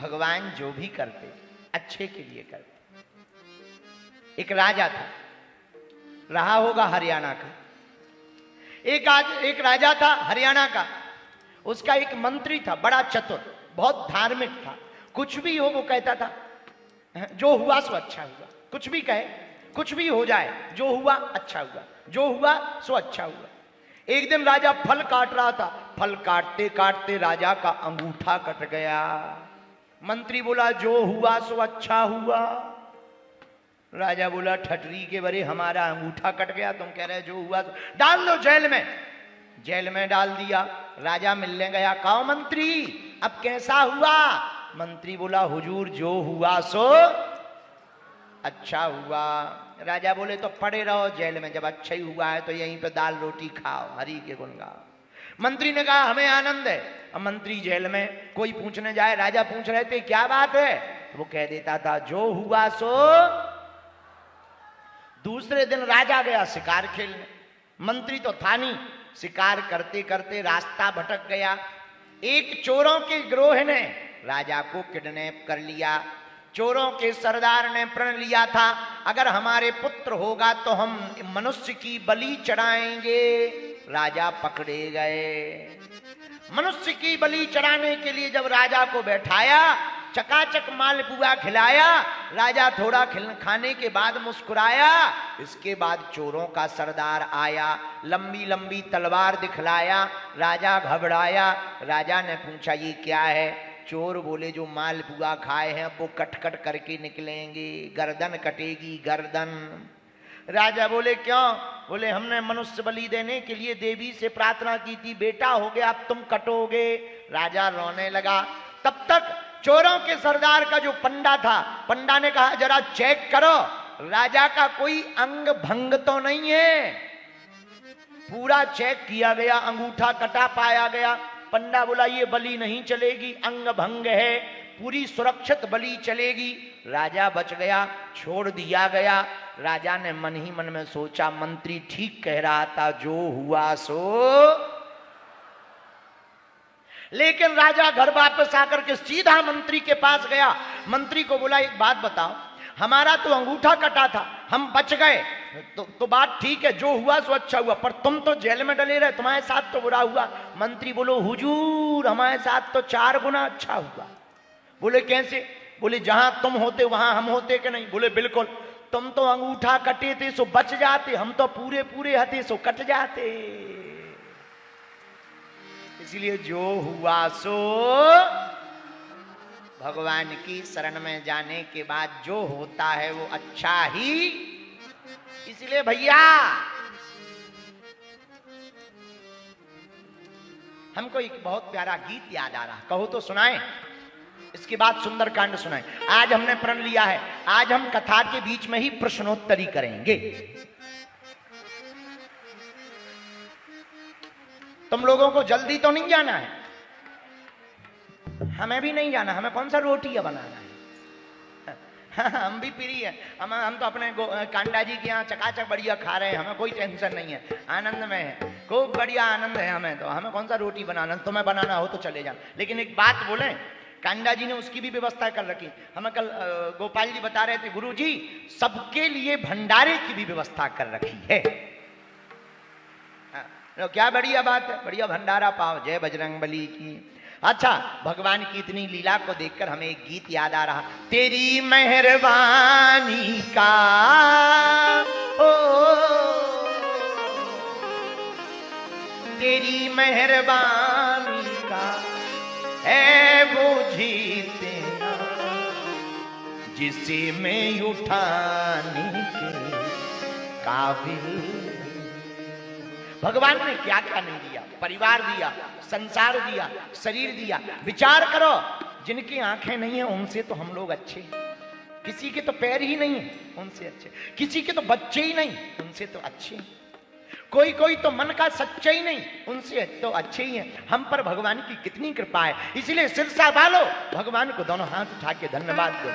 भगवान जो भी करते अच्छे के लिए करते। एक राजा था, रहा होगा हरियाणा का। एक राजा था हरियाणा का, उसका एक मंत्री था बड़ा चतुर, बहुत धार्मिक था। कुछ भी हो वो कहता था जो हुआ सो अच्छा हुआ, कुछ भी कहे कुछ भी हो जाए, जो हुआ अच्छा हुआ, जो हुआ सो अच्छा हुआ। एक दिन राजा फल काट रहा था, फल काटते काटते राजा का अंगूठा कट गया। मंत्री बोला जो हुआ सो अच्छा हुआ। राजा बोला ठटरी के बरे, हमारा अंगूठा कट गया, तुम कह रहे जो हुआ तो डाल दो जेल में। जेल में डाल दिया। राजा मिलने गया, कहो मंत्री अब कैसा हुआ? मंत्री बोला हुजूर जो हुआ सो अच्छा हुआ। राजा बोले तो पड़े रहो जेल में, जब अच्छा ही हुआ है तो यहीं पे दाल रोटी खाओ, हरि के गुण गाओ। मंत्री ने कहा हमें आनंद है। अब मंत्री जेल में, कोई पूछने जाए, राजा पूछ रहे थे क्या बात है, तो वो कह देता था जो हुआ सो। दूसरे दिन राजा गया शिकार खेलने, मंत्री तो था नहीं। शिकार करते करते रास्ता भटक गया। एक चोरों के गिरोह ने राजा को किडनैप कर लिया। चोरों के सरदार ने प्रण लिया था अगर हमारे पुत्र होगा तो हम मनुष्य की बलि चढ़ाएंगे। राजा पकड़े गए। मनुष्य की बलि चढ़ाने के लिए जब राजा को बैठाया, चकाचक मालपुआ खिलाया, राजा थोड़ा खाने के बाद मुस्कुराया। इसके बाद चोरों का सरदार आया, लंबी लंबी तलवार दिखलाया। राजा घबराया। राजा ने पूछा ये क्या है? चोर बोले जो मालपुआ खाए हैं वो कट कट करके निकलेंगे, गर्दन कटेगी गर्दन। राजा बोले क्यों? बोले हमने मनुष्य बलि देने के लिए देवी से प्रार्थना की थी, बेटा हो गया अब तुम कटोगे। राजा रोने लगा। तब तक चोरों के सरदार का जो पंडा था, पंडा ने कहा जरा चेक करो राजा का कोई अंग भंग तो नहीं है। पूरा चेक किया गया, अंगूठा कटा पाया गया। पंडा बोला ये बलि नहीं चलेगी, अंग भंग है, पूरी सुरक्षित बलि चलेगी। राजा बच गया, छोड़ दिया गया। राजा ने मन ही मन में सोचा मंत्री ठीक कह रहा था, जो हुआ सो। लेकिन राजा घर वापस आकर के सीधा मंत्री के पास गया। मंत्री को बोला एक बात बताओ, हमारा तो अंगूठा कटा था, हम बच गए तो बात ठीक है, जो हुआ सो अच्छा हुआ, पर तुम तो जेल में डले रहे, तुम्हारे साथ तो बुरा हुआ। मंत्री बोलो हुजूर हमारे साथ तो 4 गुना अच्छा हुआ। बोले कैसे? बोले जहां तुम होते वहां हम होते कि नहीं? बोले बिल्कुल। तुम तो अंगूठा कटे थे सो बच जाते, हम तो पूरे पूरे हथे सो कट जाते। इसलिए जो हुआ सो, भगवान की शरण में जाने के बाद जो होता है वो अच्छा ही। इसलिए भैया हमको एक बहुत प्यारा गीत याद आ रहा, कहो तो सुनाएं, इसके बाद सुंदरकांड सुनाएं। आज हमने प्रण लिया है, आज हम कथा के बीच में ही प्रश्नोत्तरी करेंगे। तुम लोगों को जल्दी तो नहीं जाना है, हमें भी नहीं जाना, हमें कौन सा रोटियां बनाना है। हम भी फ्री है, हम तो अपने कांडा जी के यहाँ चकाचक बढ़िया खा रहे हैं, हमें कोई टेंशन नहीं है, आनंद में है, खूब बढ़िया आनंद है हमें तो। हमें कौन सा रोटी बनाना, तुम्हें बनाना हो तो चले जाना। लेकिन एक बात बोले, कांडा जी ने उसकी भी व्यवस्था कर रखी। हमें कल गोपाल जी बता रहे थे गुरु जी सबके लिए भंडारे की भी व्यवस्था कर रखी है। क्या बढ़िया बात है, बढ़िया भंडारा पाओ, जय बजरंग बली की। अच्छा, भगवान की इतनी लीला को देखकर हमें एक गीत याद आ रहा, तेरी मेहरबानी का ओ तेरी मेहरबानी का है वो जीते जिसे मैं उठाने के काबिल। भगवान ने क्या क्या नहीं दिया, परिवार दिया, संसार दिया, शरीर दिया। विचार करो, जिनकी आंखें नहीं है उनसे तो हम लोग अच्छे, किसी के तो पैर ही नहीं है उनसे अच्छे, किसी के तो बच्चे ही नहीं उनसे तो अच्छे, कोई कोई तो मन का सच्चा ही नहीं उनसे तो अच्छे ही हैं। हम पर भगवान की कितनी कृपा है। इसलिए सिरसा बालो, भगवान को दोनों हाथ उठा के धन्यवाद दो।